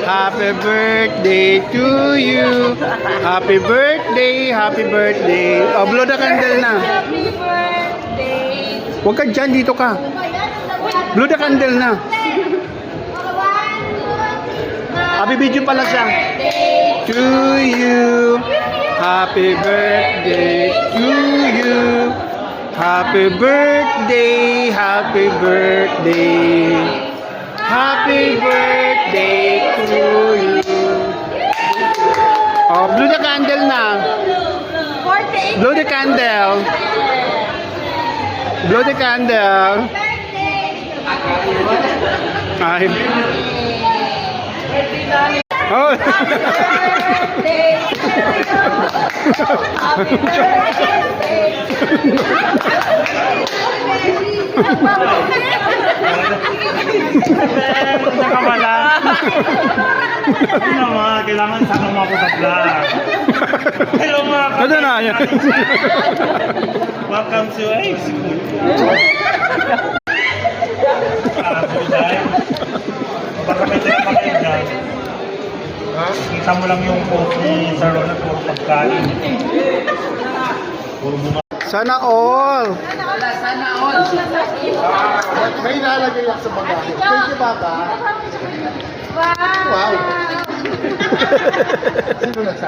Happy birthday to you. Happy birthday, happy birthday. Oh, blow the candle na. Happy birthday. Huwag ka dyan, dito ka. Blow the candle na. Happy video pala siya. To you. Happy birthday to you. Happy birthday, happy birthday. Happy birthday to you. Oh, blow the candle na. Blow the candle. Blow the candle. Ay. Oh. Happy birthday. Nakamala. Ano naman, kailangan sana maputabla. Hello mga Ano na yan? Welcome to High School. Baka may tira pa kayo dyan. Kita mo lang yung post ni Sir Ronald, puro pagkain. Puro bunga. Sana all. May ilalagay lang sa bagahe. Thank you, Baba. Wow. Wow. Sino nagsabi?